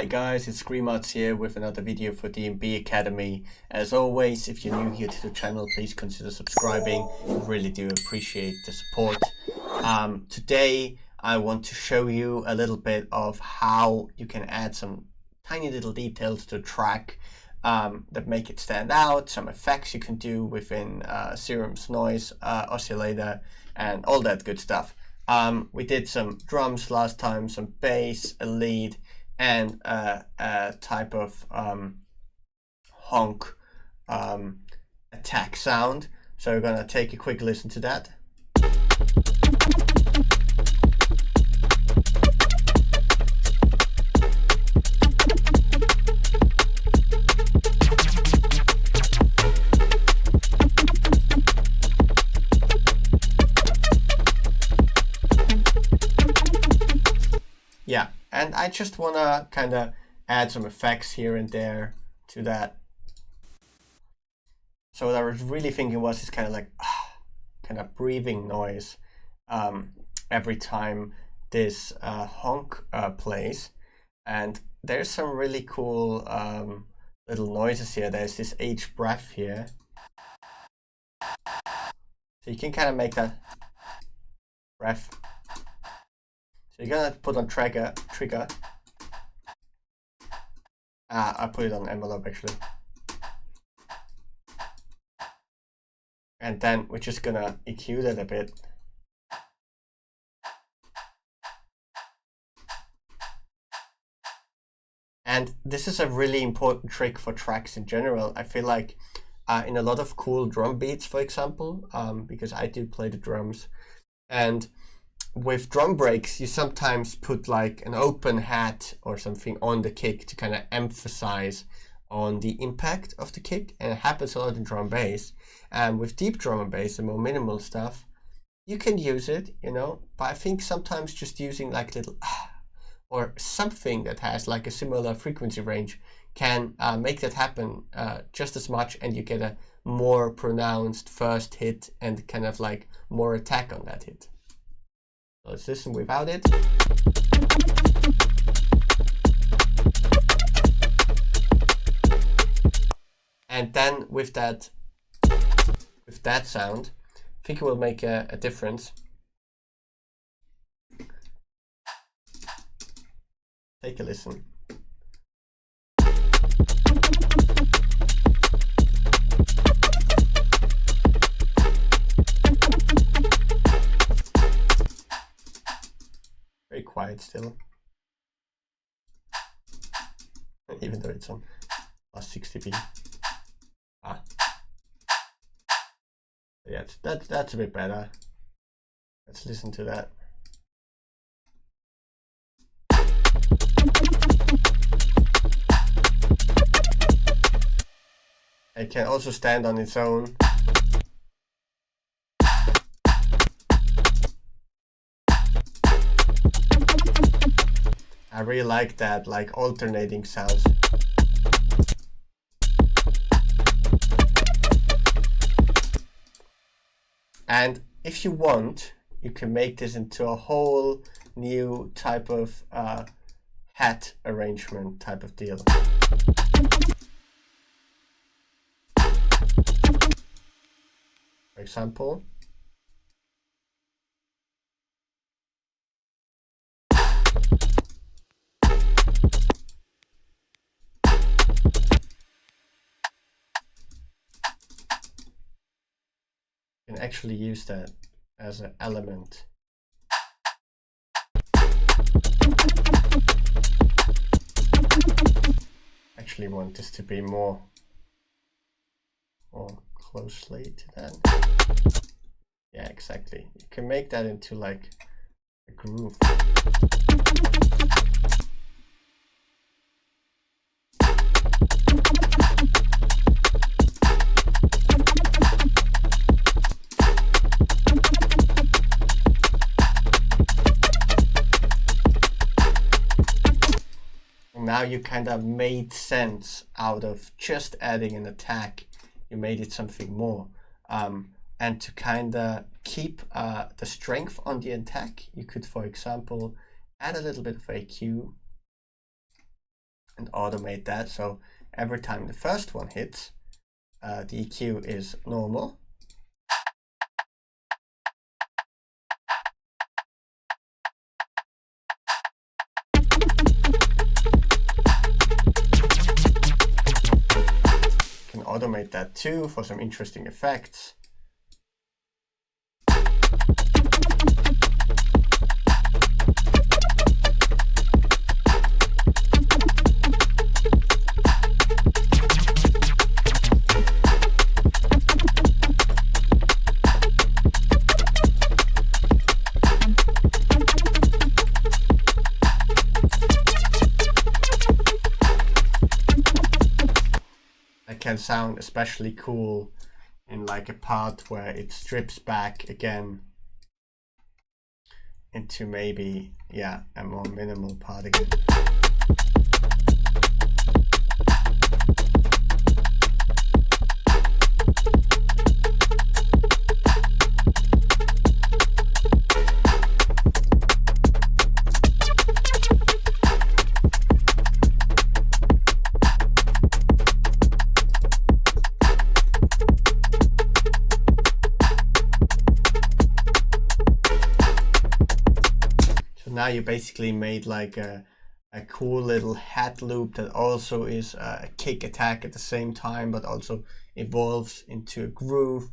Hi guys, it's Screamouts here with another video for D&B Academy. As always, if you're new here to the channel, please consider subscribing. I really do appreciate the support. Today I want to show you a little bit of how you can add some tiny little details to a track that make it stand out, some effects you can do within Serum's noise oscillator and all that good stuff. We did some drums last time, some bass, a lead, and a type of honk attack sound. So we're gonna take a quick listen to that. Yeah, and I just want to kind of add some effects here and there to that. So what I was really thinking was this kind of like kind of breathing noise every time this honk plays. And there's some really cool little noises here. There's this H breath here. So you can kind of make that breath. So you're gonna put on trigger. I put it on envelope actually. And then we're just gonna EQ that a bit. And this is a really important trick for tracks in general. I feel like in a lot of cool drum beats, for example, because I do play the drums, and with drum breaks, you sometimes put like an open hat or something on the kick to kind of emphasize on the impact of the kick, and it happens a lot in drum bass. And with deep drum and bass, the more minimal stuff, you can use it, you know, but I think sometimes just using like little or something that has like a similar frequency range can make that happen just as much, and you get a more pronounced first hit and kind of like more attack on that hit. Let's listen without it. And then with that sound, I think it will make a difference. Take a listen. Very quiet still, even though it's on plus 60 dB. Yeah, that's a bit better. Let's listen to that. It can also stand on its own. I really like that, like alternating sounds. And if you want, you can make this into a whole new type of hat arrangement type of deal. For example, you can actually use that as an element. Actually want this to be more closely to that. Yeah, exactly. You can make that into like a groove. Now you kind of made sense out of just adding an attack. You made it something more. And to kind of keep the strength on the attack, you could, for example, add a little bit of AQ and automate that. So every time the first one hits, the EQ is normal. You can automate that too for some interesting effects. Can sound especially cool in like a part where it strips back again into maybe, yeah, a more minimal part again. Now you basically made like a cool little hat loop that also is a kick attack at the same time, but also evolves into a groove.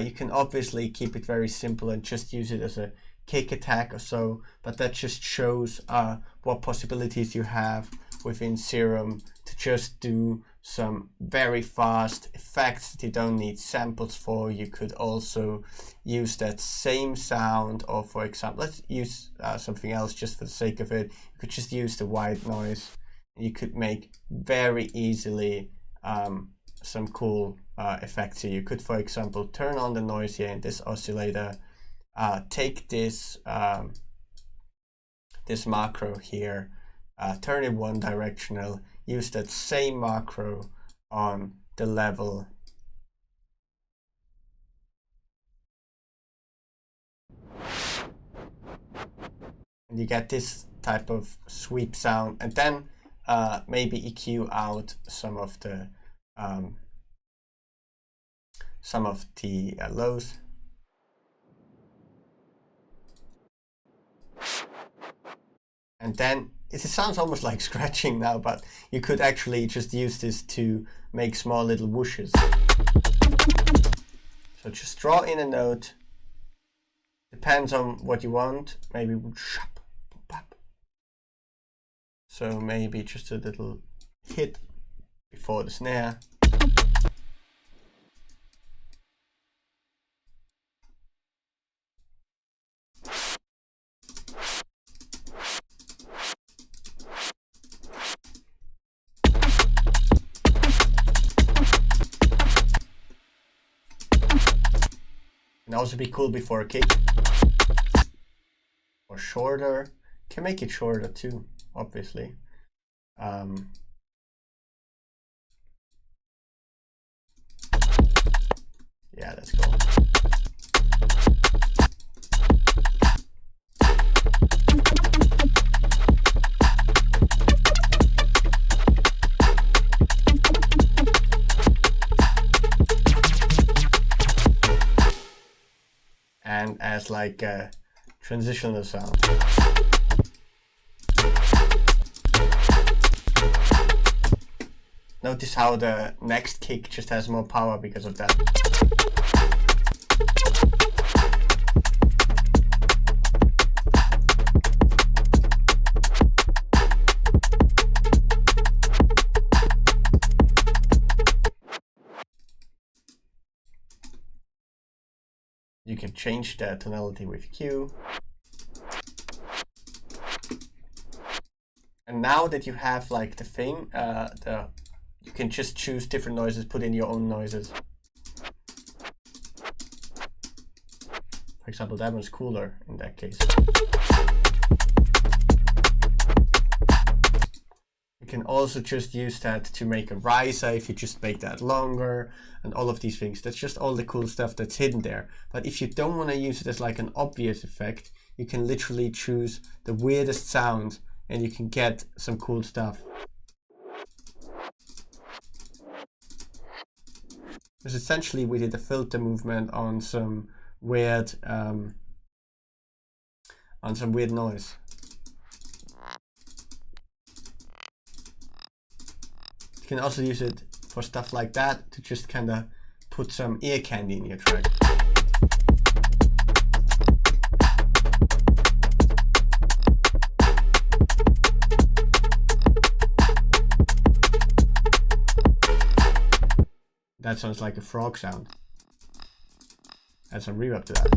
You can obviously keep it very simple and just use it as a kick attack or so, but that just shows what possibilities you have within Serum to just do some very fast effects that you don't need samples for. You could also use that same sound, or for example, let's use something else just for the sake of it. You could just use the white noise. You could make very easily some cool effects here. You could, for example, turn on the noise here in this oscillator, take this this macro here, turn it one directional, use that same macro on the level. And you get this type of sweep sound, and then maybe EQ out some of the lows. And then it sounds almost like scratching now, but you could actually just use this to make small little whooshes. So just draw in a note. Depends on what you want. Maybe so maybe just a little hit before the snare. Can also be cool before a kick. Or shorter. Can make it shorter too, obviously. Yeah, let's go. And as like a transitional sound. Notice how the next kick just has more power because of that. You can change the tonality with Q. And now that you have like the thing, you can just choose different noises, put in your own noises. For example, that one's cooler in that case. You can also just use that to make a riser if you just make that longer and all of these things. That's just all the cool stuff that's hidden there. But if you don't want to use it as like an obvious effect, you can literally choose the weirdest sound and you can get some cool stuff. Because essentially we did a filter movement on some weird noise. You can also use it for stuff like that, to just kind of put some ear candy in your track. That sounds like a frog sound. Add some reverb to that.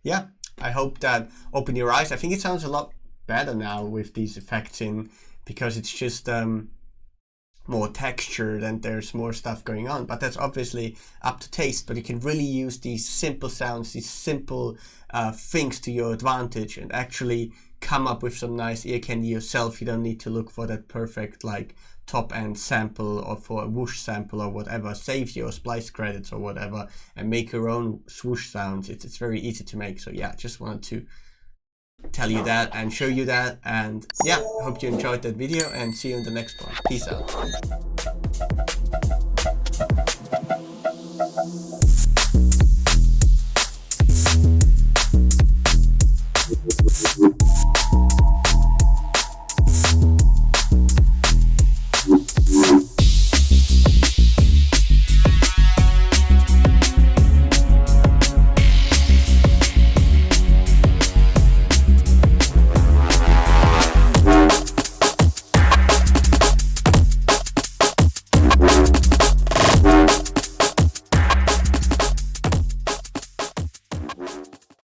Yeah, I hope that opened your eyes. I think it sounds a lot better now with these effects in, because it's just more textured and there's more stuff going on. But that's obviously up to taste. But you can really use these simple sounds, these simple things to your advantage, and actually come up with some nice ear candy yourself. You don't need to look for that perfect like top end sample or for a whoosh sample or whatever. Save your splice credits or whatever and make your own swoosh sounds. It's very easy to make. So yeah, just wanted to tell you that and show you that. And yeah, hope you enjoyed that video, and see you in the next one. Peace out.